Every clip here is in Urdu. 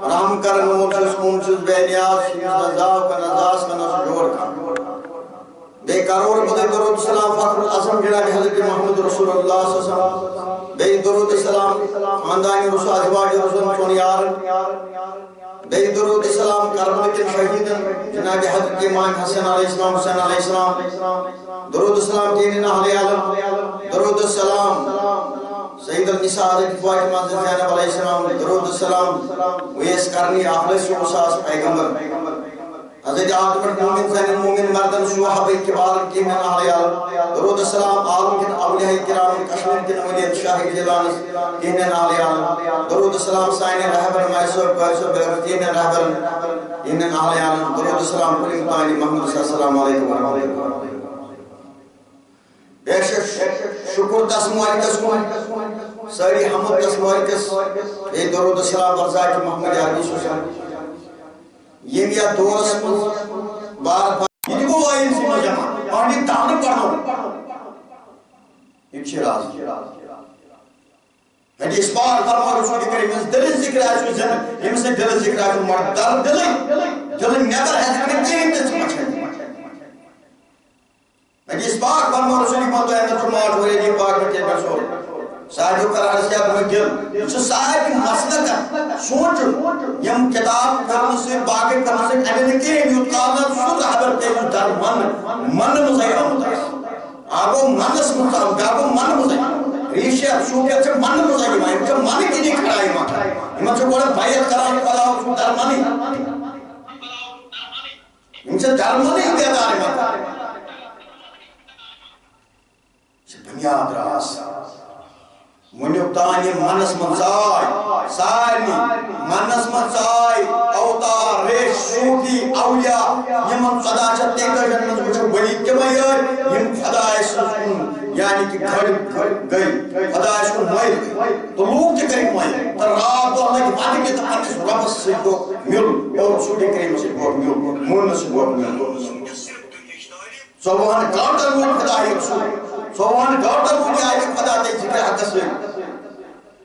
رحم کرن مخصوص بے نیاز نزاف کا نزاز کا نزجور کا درود السلام فخر العظم جناب حضرت محمد رسول اللہ صلی اللہ علیہ وسلم بے درود السلام خاندان رسول ازواج رسول چون یار بے درود السلام کربلا کے شہید جناب حضرت امام حسن علیہ السلام حسین علیہ السلام درود السلام دین اہل عالم درود السلام سید النساء حضرت فاطمہ زینب علیہ السلام درود السلام ویس کرنی اخلص و اساس پیغمبر حضرت آدم مومن زین مومن مردن صحابہ کبار کی من اہل عالم درود السلام عالم کے اولیاء کرام کشمیر کے اولیاء شاہ جیلان کی من اہل عالم درود السلام سائن رہبر میسر پرسو برفتی من رہبر کی من اہل عالم درود السلام کلی مطاعلی محمد صلی اللہ علیہ وسلم بے شکر دس مالکس ساری حمد دس مالکس بے درود السلام برزاق محمد عربی سوشان یہ بھی دورس بار بار یہ کو آئین سے جمع اور یہ دان پڑھو ایک شراز حدیث بار فرما رسول کریم دل ذکر ہے زن ہم سے دل ذکر ہے مرد دل نیبر ہے کہ چین تے سمجھ حدیث بار فرما رسول بندو ہے تو ماٹ ہوئے دی پاک میں تے سو ساجو قرار سے اب دل اس سارے مسئلہ کا سوچ یم کتاب کرنے سے باقی کرنے سے اینے کے یوت کارنا سود حبر کے در من مزایا ہوتا ہے آگو منس مطابق آگو من مزایا ریشہ شوکیت سے من مزایا ماں ان کا من کی نہیں کھڑا ہے ماں ان سے بڑا بھائیت کرانے والا اس در منی ان سے در منی بیدار ہے ماں سے بنیاد راس منیوتانی منس منزائی سارنی منس منزائی اوتار ریش شوکی اولیاء یمن صدا چھتے گئے جنمز کچھ بڑی کمائی یم خدای سکون یعنی کہ گھڑ گئی خدای سکون مائل گئی تو لوگ تکری مائل تر رات دو اللہ کی باتیں کے تقانیس ربس سے کو مل اور سوڑی کریم سے کو مل مون سے کو مل سوان گاٹر لوگ خدای رسول سوان گاٹر لوگ آئی خدا دے ذکر حدث میں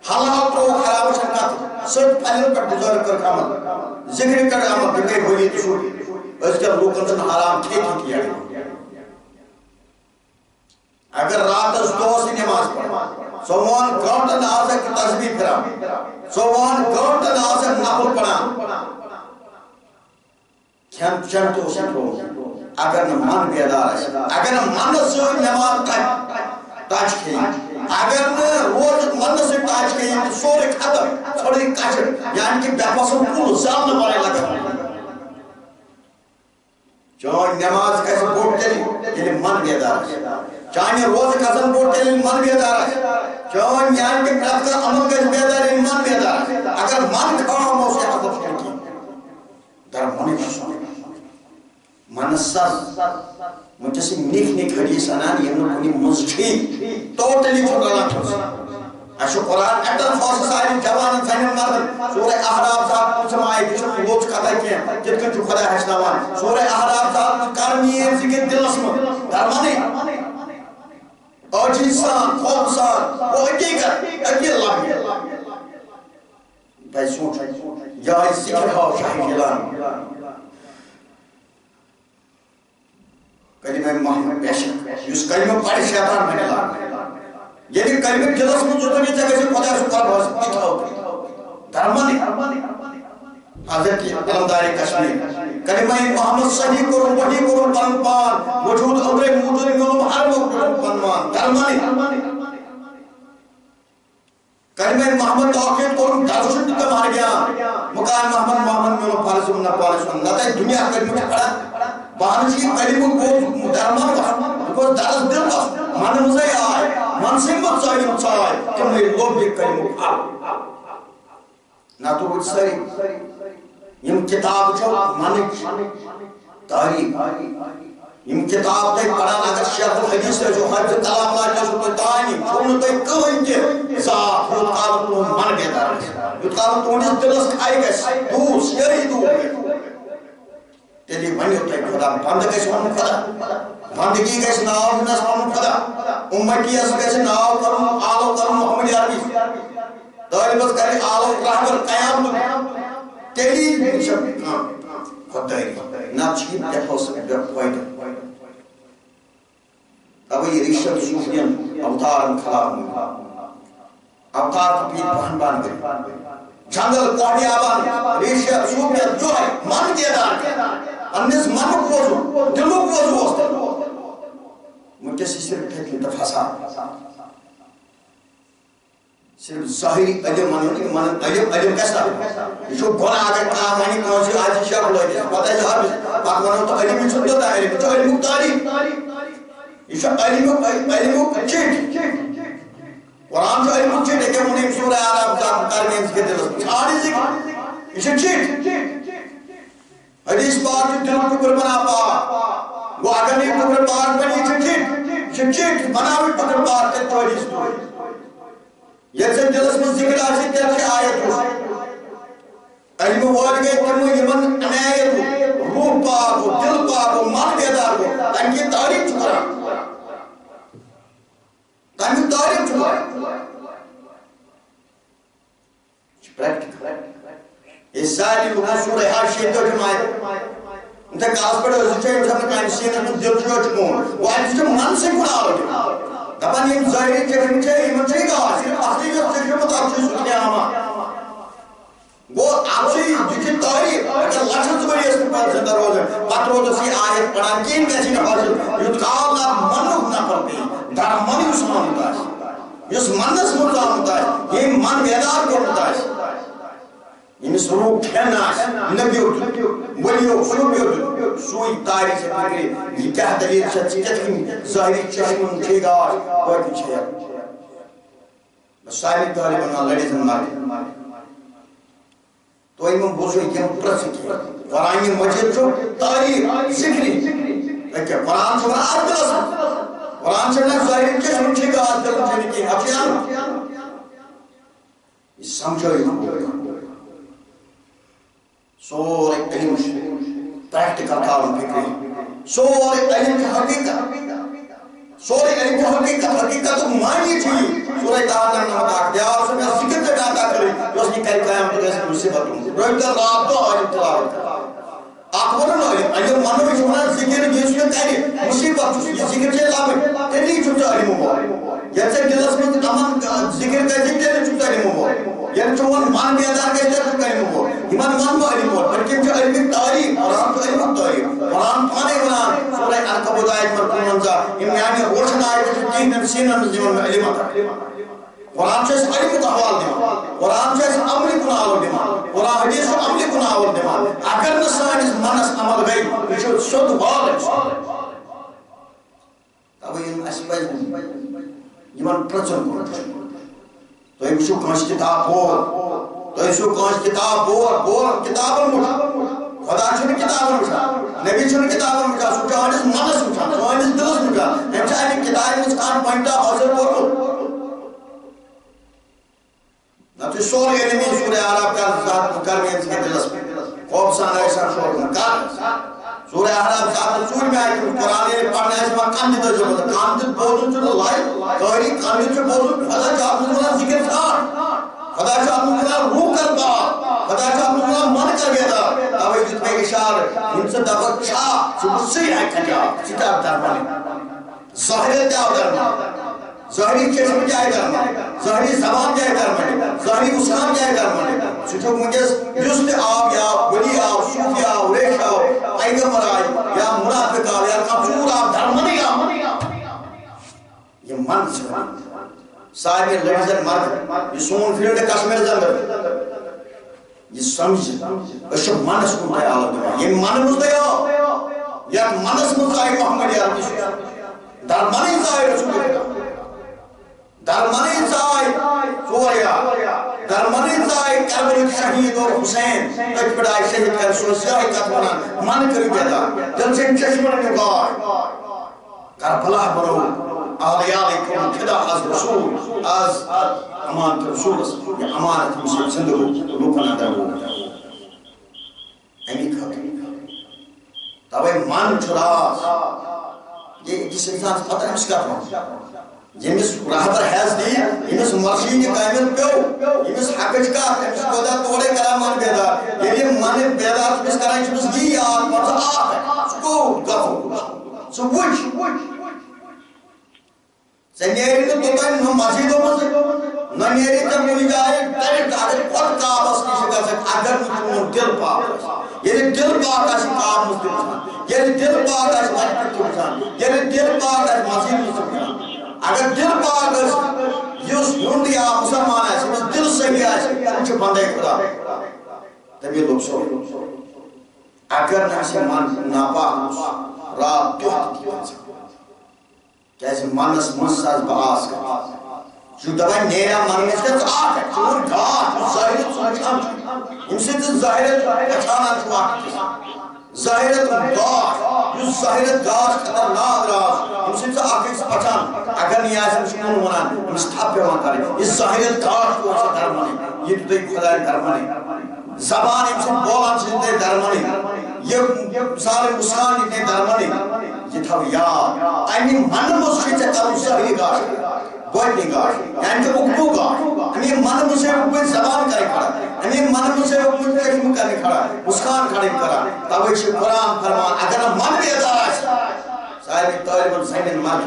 حالات رو خراب شکات سب پہلے پر بزرگ کر عمل ذکر کر عمل بکے ہوئی تشور اس کے لوگوں سے حرام کھیتی کیا اگر رات اس دو سے نماز پڑھا سوان گاٹر نازہ کی تسبیح کرا سوان گاٹر نازہ نقل پڑھا کھن تو سکھو اگر من بیدار ہے اگر من سے نماز ٹچ کی اگر روز من سے ٹچ کی تو سورے ختم تھوڑی کشر یعنی کہ بیفاسم پول زامن پڑے لگا چون نماز کیسے بوٹ چلی یعنی من بیدار ہے چاہیے روز قسم بوٹ چلی من بیدار ہے چون یعنی کہ پرات کا عمل کیسے بیدار ہے من بیدار ہے اگر من کھانا ہو اسے حضر کی در منی بسو منصر مجھے نیک حدیث انان یہ کنی مزٹھی ٹوٹلی چھوڑا چھوڑا اشو قرآن ایٹر فوس ساری جوان زین مردن سورہ احراب صاحب کچھ آئی کچھ لوچ کتا کیا جت کن جو خدا حسنوان سورہ احراب صاحب کرمی ہے ذکر دل اسم درمانی اوجیسان خوبسان وہ اکی اللہ بھی بھائی سوچ یا ذکر ہو شاہی جلان کلمہ محمد پیشک یس کلمہ پڑھ شیطان میں لگا یعنی کلمہ جلس میں جو تو نہیں چاہے خدا سے قرب ہو سکتا ہو درمانی حضرت علمداری کشمیر کلمہ محمد صحیح کرو بڑی کرو پنپان وجود عمر موجود ملوم ہر وقت پنوان درمانی کلمہ محمد توقید کرو درشن کا مار گیا مقام محمد ملوم فارس منہ پارس منہ نتا دنیا کلمہ کے پڑھا بانشی کلمہ کو درمان کو درس دل بس من مزے آئے من سے مت ظالم چاہے کہ میں لوگ بھی کلمہ کھا نہ تو کچھ سری یم کتاب چھو منچ تاریخ یم کتاب تے پڑھا اگر شیخ الحدیث ہے جو حج کلام اللہ جو تو تانی چھوڑ تے کہیں کے ذات وہ کار تو من گیا یہ کار تو نے دلس کھائی گئے دوس یہی دو تیلی بنی ہوتا ہے خدا بند کیسے ہم خدا بندگی کیسے ناو نس ہم خدا امتی اس کیسے ناو کرم آلو کرم محمد عربی داری بس کرے آلو رحمر قیام تیلی شب خدای نا چیز دفعه سر در پایده توے ریشت صوفین اوتار خلاف اوتار پیر پہن بان گئی جنگل کوڑیابان ریشت صوفین جوائے من دیدار انس من بوزو دلو بوزو منکس صرف ٹھیک تفاسا صرف ظاہری علم من علم کیسا یہ چھو گناہ اگر کام مانی کون سی آج شب لگے پتہ ہے ہر بات ونو تو علم چھو تو علم چھو علم تعلیم یہ چھو علم چیٹ قرآن چھو علم چیٹ ہے کہ انہیں سورہ عرب ذات کرنے اس کے دل چھاڑی ذکر یہ چھو چیٹ حدیث پاک جو دل ٹکر بنا پا وہ اگر نہیں ٹکر پاک بنی یہ چھو چیٹ بناوی ٹکر پاک تے تو حدیث تو یہ سے دلس میں ذکر آسی کیا چھے آیت ہو علم وال گئے تمہیں یمن عنایت ہو روح پاک ہو دل پاک ہو من بیدار ہو تنکی تعریف چکرا تنکی تعریف چکرا پریکٹیکل اس ساری لوگوں سورہ حاشیہ تو جمائے انتے کاس پڑھو اس چھے ہم سب نے سینہ تو دل جو چکون وہ آج جو من سے گناہ ہو دبان یہ ظاہری چیزیں چاہیے یہ مجھے گا صرف اصلی جو تجربت آپ سے سکتے ہیں ہمیں وہ آپ سے جتنی تاریخ اگر لکھن زبری اس پر زندہ روز ہے پتر ہو تو سی آیت پڑھا کین کیسی نہ حاصل یدکال نہ منو نہ پڑتی در منی اسمان ہوتا ہے اس منس مرتاح ہوتا ہے یہ من بیدار کو ہوتا ہے یہ سروپ کھینا ہے نبیو ولیو سروبیو سوئی تاریخ سے پکرے یہ کیا دلیل شدی کتنی ظاہری چشمن چھے گا باقی چھے بس سائلی طالبان لڑی زنماری تو ایمن بوزو یہ پرسک ہے قرآن مجید جو تاریخ ذکری لیکن قرآن سے بنا عرض لسن قرآن سے بنا ظاہری چشمن چھے گا آج دل چھے کی افیان یہ سمجھو یہ سورے علم پریکٹیکل کارن فکری سورے علم کی حقیقت سورے علم کی حقیقت تو مانی تھی سورہ تعالیٰ نے مطاق دیا اور اس میں ذکر سے ڈاتا کرے جو اس نے کہی قیام تو کیسے مصیبت ہوں رویت رات تو علم تلاوت اکبر علم مانو بھی چھوڑا ذکر یہ سنے کہی مصیبت یہ ذکر سے لابے تیلی چھوٹا علم ہوا جیسے دلس میں امن ذکر کا ذکر سے چھوٹا علم ہوا یہ چون مان بیادار کے جیسے چھوٹا علم ہوا ایمان مان با علم ہوا بلکہ جو علم تاریخ قرآن تو علم تاریخ قرآن پانے قرآن سورہ عنکبوت آیت مرکون منزا امیانی روشن آیت جو تین نفسین نزیون میں علم آتا قرآن سے اس علم کو حوال دیما قرآن سے اس عملی کو ناول دیما قرآن حدیث کو عملی کو ناول دیما اگر نسان اس منس عمل گئی یہ شد بال ہے تب یہ اسپیز یمن پرچن کو تو یہ شو کانش کتاب بور تو یہ شو کانش کتاب بور کتاب مجھا خدا چھوڑی کتاب مجھا نبی چھوڑی کتاب مجھا سو جوانیس منس مجھا جوانیس دلس مجھا ہم چاہیے کتاب مجھ کان پوائنٹا حاصل کرو نہ تو سورے علمی سورہ عرب کا ذات مکرمی اس کے دلس میں خوب سانا ایسا شور مکر سورہ عرب ذات سور میں آئی کہ قرآن پڑھنے ایسا وقت کاندید جو بتا کاندید بوزن جو لائی قہری کاندید جو بوزن خدا چاہت مجھونا ذکر تھا خدا چاہت مجھونا روح کر با خدا چاہت مجھونا من کر گیا تھا تاوی جت میں اشار ان سے دبر چھا سبت سے آئی کھجا کتاب درمانی ظاہر کیا درمانی ظاہری چشم جائے درمانی ظاہری زبان جائے درمانی ظاہری اسلام جائے درمانی سچو مجھے جست آب یا ولی آب صوفی آب ریش آب ایگمر آئی یا منافق آب یا کمزور آب درمانی آب یہ من سے ساری لڑزن مرد یہ سون فیلڈ کشمیر زندر یہ سمجھ اشب منس کو مائے آلہ دیا یہ من مزدے ہو یا منس مزدائی محمد یا رب درمانی ظاہر رسول اللہ درمانی زائی سوریا درمانی زائی کربل شہید اور حسین تک پڑائی شہید کر سو سیاہی کتوانا من کری دیتا دل سے چشمن نگاہ کربلا برو آلیالیکم کدا از رسول از امانت رسول یا امانت مسلم زندگو لوکانا درو امی کھاتی تاوی من چراس یہ جس انسان سے پتہ ہمس کرتا ہوں یمس رہبر حیث دی یمس مرشید قائمت پیو یمس حقج کا یمس خدا توڑے کرا من بیدار یہ من بیدار یمس کرا یمس یہ یاد مرز آخ ہے سکو گفو سو وچ نیری تو توتان مسجدوں مز نہ نیری ژےٚ کُنہِ جایہِ ڈایریکٹ اگر پتہٕ کعبس نِش گژھکھ اگر نہٕ چون دل پاک آسہِ ییٚلہِ دل پاک آسہِ کعبہٕ منٛز تہِ وٕچھان ییٚلہِ دل پاک آسہِ وتہِ پٮ۪ٹھ تہِ وٕچھان ییٚلہِ دل پاک آسہِ مسجد منٛز تہِ وٕچھان اگر دل پاک آسہِ یُس ہیوٚنٛد یا مُسلمان آسہِ ییٚمِس دل صحیح آسہِ تِم چھِ بندے خدا تمی لوگ سو اگر نہ اسہِ من ناپاک اوس رات دۄہ کیازِ منس منٛز آسہِ بہٕ آس کران چھُ دپان نیرا من منٛز کیٛاہ ژٕ اکھ چون گاش یُس ظٲہرت ژٕ وٕچھان چھُ ییٚمہِ سۭتۍ ژٕ ظٲہرت پہچانان چھُ اکھ ظٲہرت گاش یُس ظٲہرت گاش خطرناک راز ییٚمہِ سۭتۍ ژٕ اکھ أکِس پہچان اگر نہٕ یہِ آسہِ أمِس چھُ کُن وَنان أمِس تھپھ پیٚوان کَرٕنۍ یہِ ظٲہرت گاش چھُ ژٕ درمانٕے یہِ تُہۍ خۄدایَن درمانٕے زبان ییٚمہِ سۭتۍ بولان چھِ تُہۍ درمانٕے یہِ مثال مُسکان یہِ تُہۍ درمانٕے یہ تھاو یاد امی من منٛز چھُ ژےٚ کَرُن ظٲہری گاش گۄڈنیُک گاش یعنی کہ اُکنُک گاش امی من منٛز چھِ اُکُن زبان کَرٕنۍ کھڑا امی من منٛز چھِ اُکُن چشمہٕ کَرٕنۍ کھڑا مُسکان کھڑٕنۍ کران تَوَے چھُ قرآن فرمان اگر نہٕ من بیدار آسہِ سارے طٲلبن زَنٮ۪ن من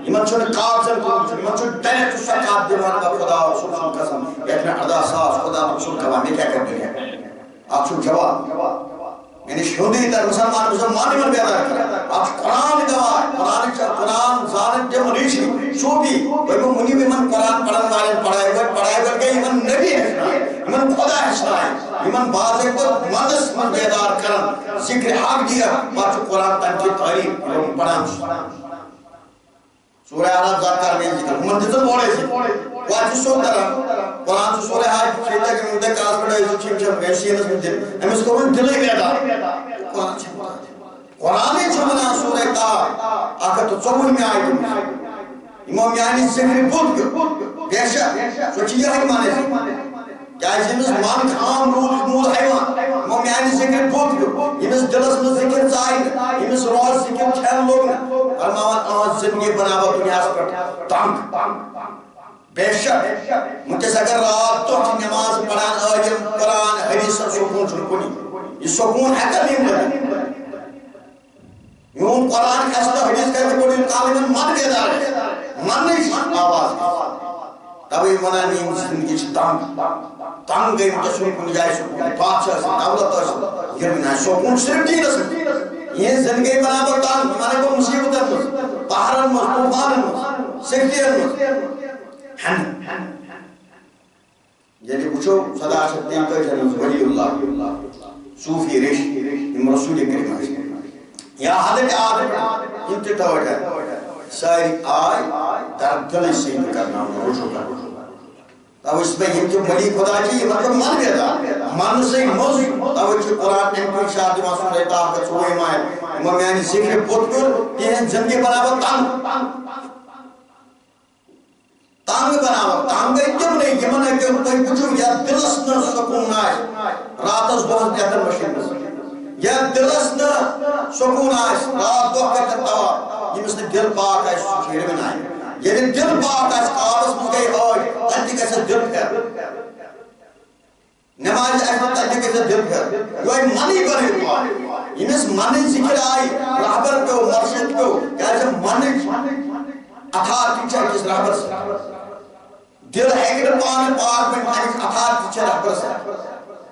یِمن چھُنہٕ کاغذن کوٚرمُت یِمن چھُ ڈایریکٹ سۄ کتھ دِوان بہٕ خۄدا صُبح سُنٛد قسم یتھ مےٚ 18,000 خۄدا صُبح کھٮ۪وان مےٚ کیٛاہ کَرِ دُنیا اکھ چھُم جواب یعنی ہیوٚنٛدُے تر مسلمان یِمن بیدار کران اکھ چھُ قرآن گواہ قرآن زانن تِم ریٖشی صوٗفی تۄہہِ گوٚو مُنِو یِمن قرآن پرن والٮ۪ن پڑھاے وٲلۍ گٔے یِمن نبی ہیٚچھناوٕنۍ یِمن خۄدا ہیٚچھناوٕنۍ یِمن باضٲبطہٕ منٛدس منٛز بیدار کران ذِکرِ حق دِیَکھ پتہٕ چھُ قرآن تَمہِ کہِ تعریٖف یِم پران چھُ سورہ اعراف ذکر میں ذکر ہمن دِژٕن بوڑے ذکر واتہِ چھُ سیوٚد کران قرآن چھُ سورہ حج شیٖتاہ کِلوٗمیٖٹر کَلس پٮ۪ٹھ ٲسِو چھِم شیٖنس منٛز دِنۍ أمِس کوٚرُن دِلٕے بیدار قرآن چھُ قرآنٕے چھُ وَنان سورہ طٰہہ 124 آیہِ یِمو میانہِ ذِکرِ بُد پیوٚو بے شک سۄ چھِ یِہٕے معنی کیازِ ییٚمِس من خام روٗد حیوان یِمو میانہِ ذِکرِ بُد پیوٚو ییٚمِس دِلس منٛز ذِکر ژایہِ نہٕ ییٚمِس روز ذِکر کھٮ۪ن لوٚگ نہٕ فرماوان أہٕنٛز زِندگی بناوو دُنیاہس پٮ۪ٹھ تنٛگ بے شک وٕنکٮ۪س اگر رات دۄہ چھِ نٮ۪ماز پران عٲلِم قرآن حدیثن سکوٗن چھُنہٕ کُنی یہِ سکوٗن ہٮ۪کن یِم لٔبِتھ میون قرآن کھسہِ نہٕ حدیث کرِ نہٕ یوٗت کال یِمن من بیدار آسہِ منٕچ آواز تَوَے وَنان میٛٲنۍ زِندگی چھِ تنٛگ گٔے وٕنکٮ۪س چھُنہٕ کُنہِ جایہِ سکوٗن بادشاہ ٲسِن دولت ٲسِن یہِ بناوِ سکوٗن صرف دیٖنس منٛز یِہٕنٛز زِندگی بناو بہٕ تنٛگ یِمن ہٮ۪کو مُصیٖبتن منٛز پہرن منٛز طوٗفانن منٛز سِکتین منٛز ییٚلہِ وٕچھو 1733 منٛز ولی اللہ صوٗفی ریشی یِم رسوٗلِ کریٖم ٲسۍ یا حضرت آدم یِم تہِ ٹٲٹھ سٲری آے دِلٕچ سۭتۍ کرناونہٕ رجوع کرنہٕ تَوَے چھُس بہٕ یِم تہِ ولی خۄدا چھِ یِمن چھُ من بیدار منسٕے منٛز تَوَے چھُ قرآن اَمہِ کُے اِرشاد دِوان سورہ طٰہہ 24 آیہِ یِمو میانہِ ذِکرِ بُد پیوٚو تِہنٛز زِندگی بناو بہٕ تنٛگ بناوکھ تنٛگ گٔے تِمنٕے یِمن ہیٚکِو تُہۍ وٕچھِو یتھ دِلس نہٕ سکوٗن آسہِ راتس دۄہس بیتن مٔشیٖد منٛز یتھ دِلس نہٕ سکوٗن آسہِ رات دۄہ کَرِ طواف ییٚمِس نہٕ دِل پاک آسہِ سُہ چھُ ہیٚرمِن آیہِ ییٚلہِ دِل پاک آسہِ کعبس منٛز گٔے ٲٹھ تتہِ تہِ گژھٮ۪س دِل پھِرٕ نٮ۪مازِ آسہِ نہٕ تتہِ تہِ گژھٮ۪س دِل پھِرٕ یِہوٚے منٕے بنٲیِو پاک ییٚمِس منٕچ ذِکر آیہِ رہبر پیوٚو مرشد پیوٚو کیازِ منٕچ اتھارٹی چھِ أکِس رہبرس دِل ہیٚکہِ نہٕ پانہٕ پاک بٔنِتھ اَمِچ اتھارٹی چھےٚ رہبرس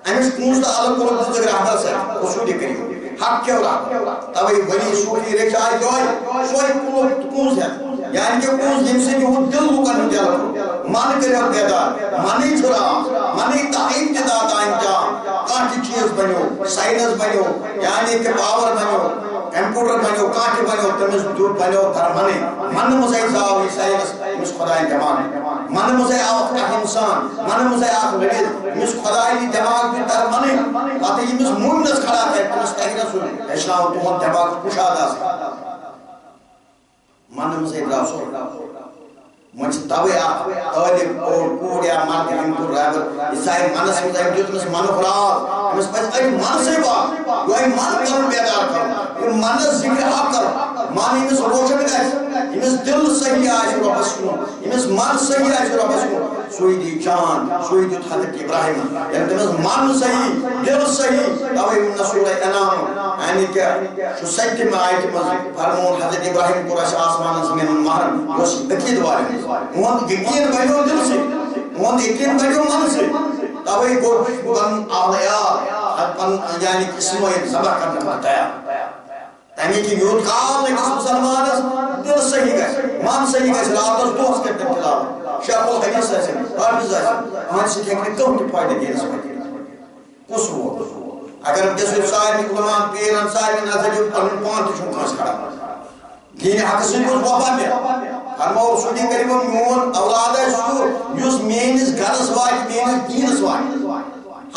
أمِس پونٛسہٕ تہٕ الگ کوٚرُکھ دِژٕکھ رہبرس رسوٗلِ کریٖم حق کیو رہبر تَوَے ولی صوٗفی ریشہِ آیہِ یِہوٚے سۄے پونٛسہٕ ہٮ۪تھ یعنی کہ پونٛسہٕ ییٚمہِ سۭتۍ یِہُنٛد دِل لُکن ہُنٛد جلب من کٔرِو بیدار منٕے چھُ راز منٕے اِمتِداد انجام کانٛہہ تہِ چیٖز بنیو ساینس بنیو یعنی کہ پاور بنیو کمپیوٗٹر بنیو کانٛہہ تہِ بنیو تٔمِس دیُت بنیو درمنٕے منہٕ منٛزٕے زاو یہِ ساینس أمِس خۄدایَن دٮ۪ماغ منہٕ منٛزٕے آو اکھ اِنسان منہٕ منٛزٕے اکھ لٔڑِتھ أمِس خۄداے یہِ دٮ۪ماغ دیُت درمنٕے پتہٕ ییٚمِس موٗمنس کھڑا کرِ تٔمِس تگہِ نہٕ سُہ ہیٚچھناوُن تُہُنٛد دٮ۪ماغ کُشاد آسہِ منہٕ منٛزٕے درٛاو سورُے وۄنۍ چھِ تَوَے اکھ طٲلب کوٗر یا مرد أمۍ کوٚر رہبر یہِ ژایہِ منس منٛز أمۍ دیُت أمِس منُک راز أمِس پزِ أتھۍ منسٕے پاک یِہوٚے من کرُن بیدار کرُن یہِ منس ذِکرِ حق کرُن من ییٚمِس روشن گژھِ ییٚمِس دِل صحیح آسہِ رۄبس کُن ییٚمِس من صحیح آسہِ رۄبس کُن سویدی جان سویدی حضرت ابراہیم یعنی تمہیں من صحیح دل صحیح توے من سورہ انعام یعنی کہ شو سچ میں آیت میں فرمون حضرت ابراہیم کو اس آسمان زمین مہر اس عقید والے وہ یقین بنو دل سے وہ یقین بنو من سے توے کو بن اولیا پن یعنی قسم ذبح کرنا پڑتا ہے یعنی کہ یوت کال ایک مسلمان دل صحیح گئے من صحیح گئے راتس دوست کرتے تلاوت شیخ الحدیث ہے حافظ ہے ہم سے کہ کتوں کی فائدہ دے اس میں کس وہ اگر جس سائر علماء پیر انصار میں نظر پر پانچ چھو خاص کھڑا دین حق سے کو وفا میں فرماؤ سودی کریم میون اولاد ہے سو یوس مینس گھرس وات مینس دینس وات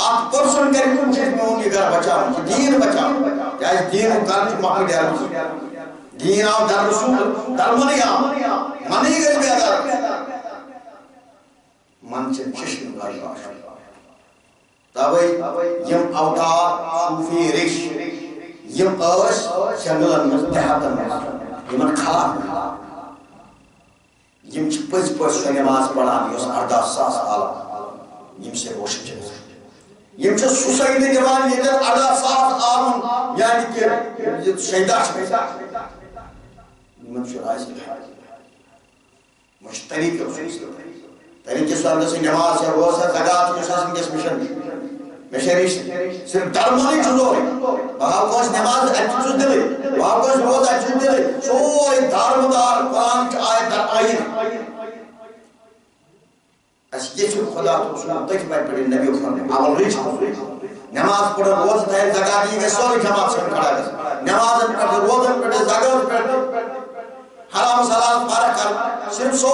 100% کریم مجھے میون یہ گھر بچاؤ دین بچاؤ کیا دین کر محمد رسول دین اور در رسول در منی گئے بھی اگر من سے چشم گاش تاوی یم اوتار صوفی ریش یم اوش جنگلن مستحبن یمن خلاف یم چھ پز پز نماز پڑھان یوس 18,000 عالم یم سے روشن چھ یم چھ سوسائٹی جوان یہ 18,000 عالم یعنی کہ شہیدہ چھ یمن چھ رائز مش طریقہ طریقے سے اللہ سے نماز ہے روز ہے زکات کے ساتھ کس مشن مشریش صرف درمانی چلو وہاں کوس نماز اچھو دل وہاں کوس روز اچھو دل سوئی دارمدار قرآن کی آیت در آئین اس یہ چھو خدا تو سنو تک بائی پڑی نبی اکھرنے عمل ریچ نماز پڑھو روز تاہر زکاتی کے سوری جماعت سے کھڑا گا نماز پڑھو روز پڑھو زکات پڑھو حرام سلام پارا کر صرف سو